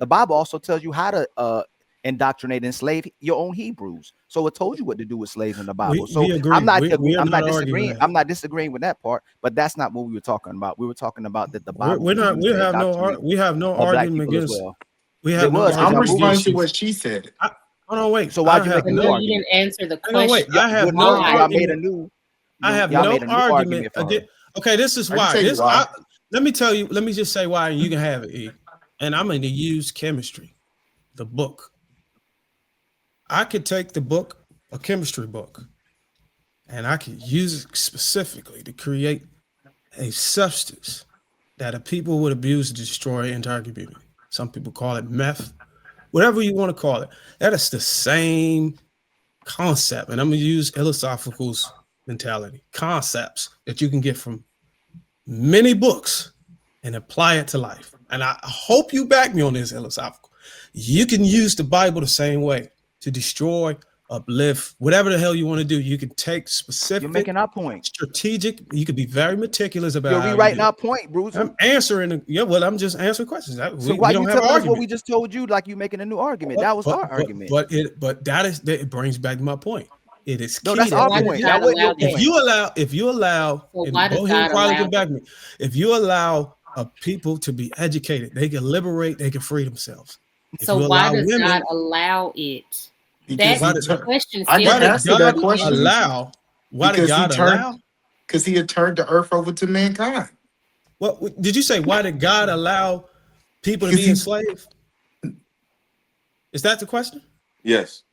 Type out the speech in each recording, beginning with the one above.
The Bible also tells you how to indoctrinate and enslave your own Hebrews. So it told you what to do with slaves in the Bible. So We agree. I'm not I'm not disagreeing. arguing. I'm not disagreeing with that part, but that's not what we were talking about. We were talking about that the Bible We have no argument against. well. We have no. I'm responding to what she said. Hold on, wait. So why'd you make a new argument? You didn't answer the question. Wait, I have no argument. I have no argument against. Okay, this is why. Let me tell you. Let me just say why, and you can have it. E. And I'm going to use chemistry, the book. I could take the book, a chemistry book, and I could use it specifically to create a substance that a people would abuse to destroy an entire community. Some people call it meth, whatever you want to call it. That is the same concept. And I'm going to use Philosophical's mentality, concepts that you can get from many books and apply it to life. And I hope you back me on this, Philosophical. You can use the Bible the same way to destroy, uplift, whatever the hell you want to do. You can take specific. You're making our point. Strategic. You could be very meticulous about. You're rewriting our point, Bruce. I'm answering. Yeah, well, I'm just answering questions. So why you telling us what we just told you? Like you making a new argument. That was our argument. But it brings back my point. It is key. No, that's our point. If you allow, if you allow people to be educated, they can liberate, they can free themselves. So why does God allow it? That's the question. I didn't answer that question. Why did God allow? Because he had turned the earth over to mankind. What did you say? Why did God allow people to be enslaved? Is that the question? Yes.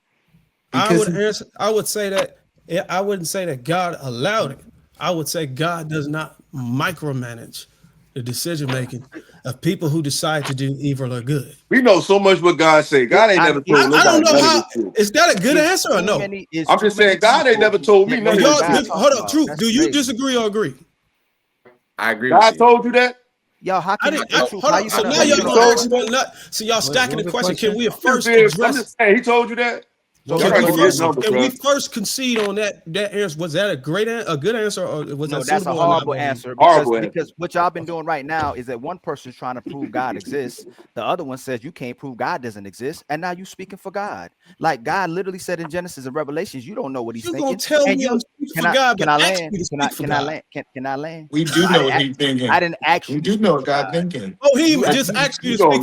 I would say that I wouldn't say that God allowed it. I would say God does not micromanage the decision making of people who decide to do evil or good. We know so much what God say. God ain't never told nobody. I don't know how. Is that a good answer or no? I'm just saying God ain't never told me nothing. Hold up, Truth. Do you disagree or agree? I agree. God told you that. Yo, how can so y'all stacking the question? Can we first address? He told you that. Can we first concede on that answer? Was that a good answer, or was that that's a horrible answer? Because what y'all been doing right now is that one person's trying to prove God exists, the other one says you can't prove God doesn't exist, and now you speaking for God. Like God literally said in Genesis and Revelations, you don't know what he's thinking. Gonna tell me can I land? We do know what he's thinking. I didn't actually. We do know what God's thinking. Oh, he just asked you to speak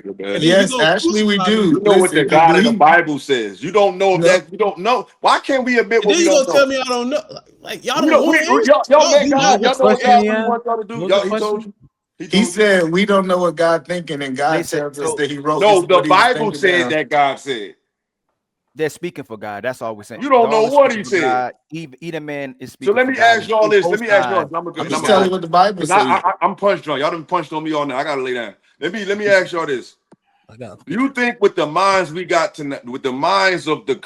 for God. Yes, actually, we do. You know what the God in the Bible says. You don't know that. You don't know. Why can't we admit what we don't know? Tell me I don't know. Like y'all don't know. Y'all make God. Y'all know what God want y'all to do. He told you. He said we don't know what God thinking, and God tells us that he wrote. No, the Bible said that God said. They're speaking for God. That's all we're saying. You don't know what he said. Either man is speaking. So let me ask y'all this. Let me ask y'all. I'm just telling you what the Bible says. I'm punched on. Y'all done punched on me all night. I gotta lay down. Let me ask y'all this. You think with the minds we got tonight, with the minds of the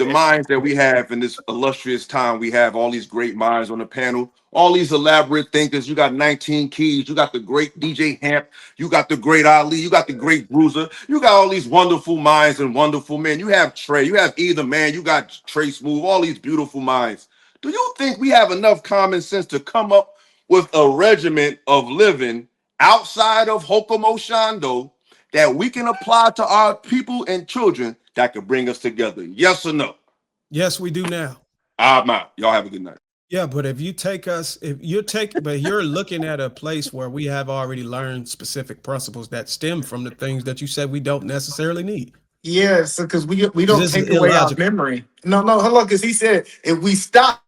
minds that we have in this illustrious time, we have all these great minds on the panel, all these elaborate thinkers. You got 19 Keys, you got the great DJ Hamp, you got the great Ali, you got the great Bruiser, you got all these wonderful minds and wonderful men. You have Trey, you have Either Man, you got Trey Smooth, all these beautiful minds. Do you think we have enough common sense to come up with a regimen of living outside of Hokomo Shando that we can apply to our people and children that could bring us together? Yes or no? Yes, we do now. I'm out. Y'all have a good night. Yeah, but you're looking at a place where we have already learned specific principles that stem from the things that you said we don't necessarily need. Yes, because we don't take away our memory. No, hold on, because he said if we stop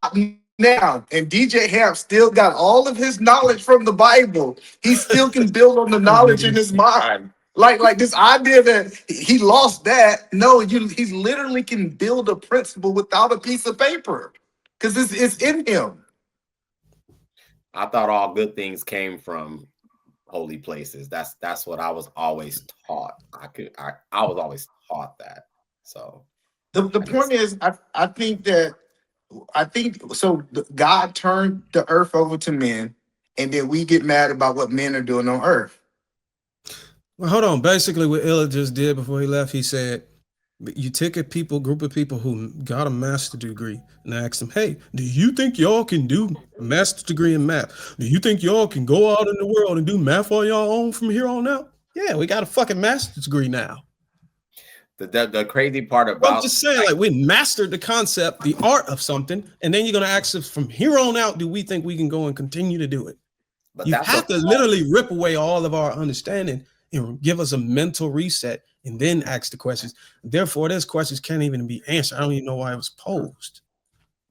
now, and DJ Hamp still got all of his knowledge from the Bible, he still can build on the knowledge in his mind. Like this idea that he lost that. No, he literally can build a principle without a piece of paper because it's in him. I thought all good things came from holy places. That's what I was always taught. I was always taught that. So the point is, I think so. God turned the earth over to men, and then we get mad about what men are doing on earth. Well, hold on. Basically, what Illa just did before he left, he said, you take a group of people who got a master's degree and ask them, hey, do you think y'all can do a master's degree in math? Do you think y'all can go out in the world and do math on y'all own from here on out? Yeah, we got a fucking master's degree now. The crazy part about I'm just saying, like, we mastered the concept, the art of something, and then you're gonna ask us from here on out, do we think we can go and continue to do it? But you have to literally rip away all of our understanding and give us a mental reset and then ask the questions. Therefore, those questions can't even be answered. I don't even know why it was posed.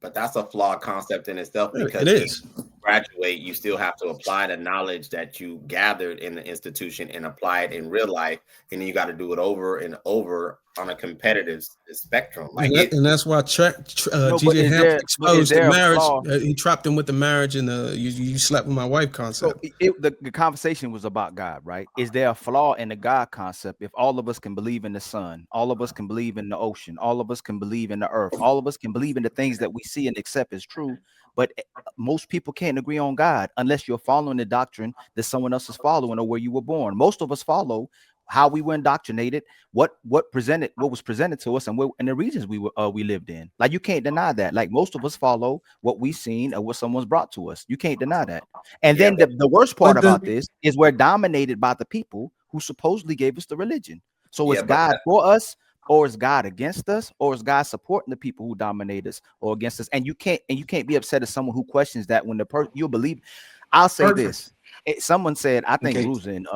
But that's a flawed concept in itself, because it is. When you graduate, you still have to apply the knowledge that you gathered in the institution and apply it in real life, and then you got to do it over and over on a competitive spectrum. Like, and that's why GJ Hamp exposed the marriage. He trapped him with the marriage and you slept with my wife concept. So the conversation was about God, right? Is there a flaw in the God concept? If all of us can believe in the sun, all of us can believe in the ocean, all of us can believe in the earth, all of us can believe in the things that we see and accept as true, but most people can't agree on God unless you're following the doctrine that someone else is following or where you were born. Most of us follow how we were indoctrinated, what was presented to us, and the regions we lived in. Like, you can't deny that. Like, most of us follow what we've seen or what someone's brought to us. You can't deny that. And then the worst part about this is we're dominated by the people who supposedly gave us the religion. So is God for us, or is God against us, or is God supporting the people who dominate us or against us? And you can't be upset at someone who questions that when you believe. I'll say this. Someone said, I think it was in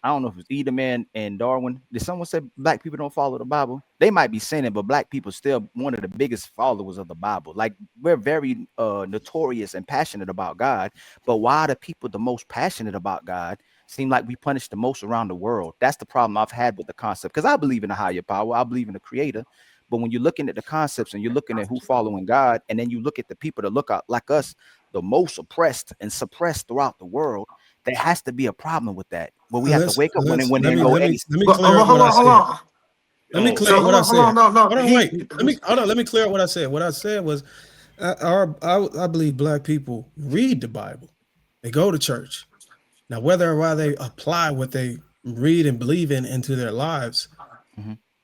I don't know if it's Edelman and Darwin. Did someone say black people don't follow the Bible? They might be sinning, but black people still one of the biggest followers of the Bible. Like, we're very notorious and passionate about God. But why are the people the most passionate about God seem like we punish the most around the world? That's the problem I've had with the concept, because I believe in a higher power. I believe in the creator. But when you're looking at the concepts and you're looking at who following God, and then you look at the people that look out like us, the most oppressed and suppressed throughout the world, there has to be a problem with that. Where we have to wake up when and go. Let me clear up what I said. Let me clear up what I said. Let me clear up what I said. What I said was, I believe black people read the Bible. They go to church. Now, whether or why they apply what they read and believe in into their lives,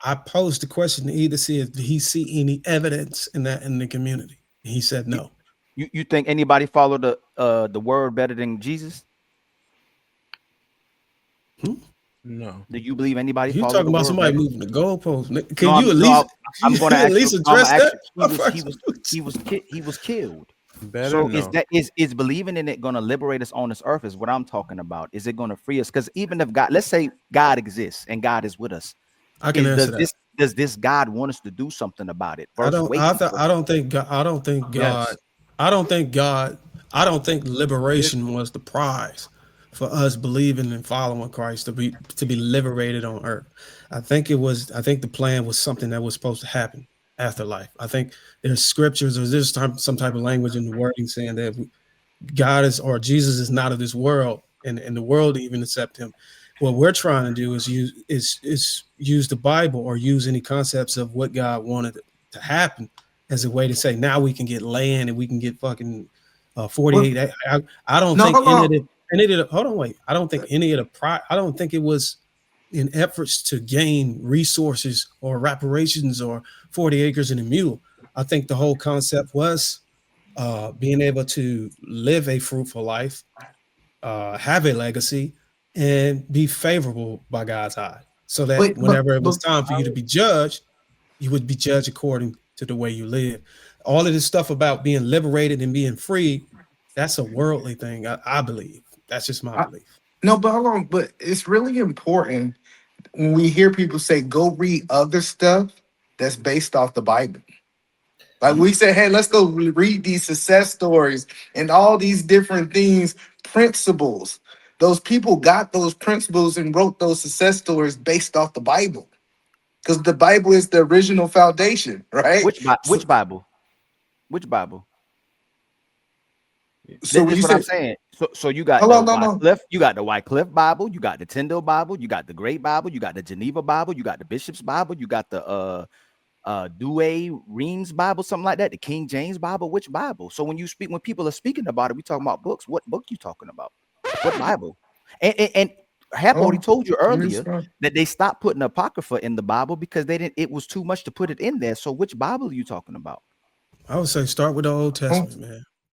I posed the question to either see if he see any evidence in that in the community. And he said no. You think anybody follow the word better than Jesus? No. Do you believe anybody? You talking about somebody moving the goalpost? Can you at least? I'm going to at least address that. He was killed. Better so no. is believing in it going to liberate us on this earth? Is what I'm talking about. Is it going to free us? Because even if God, let's say God exists and God is with us, I can answer that. Does this God want us to do something about it? I don't think liberation was the prize for us believing and following Christ to be liberated on earth. I think the plan was something that was supposed to happen after life. I think there's scriptures or there's some type of language in the wording saying that God is, or Jesus is not of this world, and the world even accept him. What we're trying to do is use the Bible or use any concepts of what God wanted to happen as a way to say, now we can get land and we can get fucking 48. I don't think I don't think any of the I don't think it was in efforts to gain resources or reparations or 40 acres and a mule. I think the whole concept was being able to live a fruitful life, have a legacy, and be favorable by God's eye, so that whenever it was time for you to be judged, you would be judged according to the way you live. All of this stuff about being liberated and being free, that's a worldly thing, I believe. That's just my belief. No, but hold on. But it's really important when we hear people say, go read other stuff that's based off the Bible. Like we say, hey, let's go read these success stories and all these different things, principles. Those people got those principles and wrote those success stories based off the Bible, because the Bible is the original foundation, right? Which Bible? Which Bible? So that's what I'm saying. So you got you got the Wycliffe Bible, you got the Tyndale Bible, you got the Great Bible, you got the Geneva Bible, you got the Bishop's Bible, you got the Douay Rheims Bible, something like that, the King James Bible. Which Bible? So when people are speaking about it, we talking about books. What book you talking about? What Bible? And Hap already told you earlier that they stopped putting Apocrypha in the Bible because it was too much to put it in there. So which Bible are you talking about? I would say start with the Old Testament, man.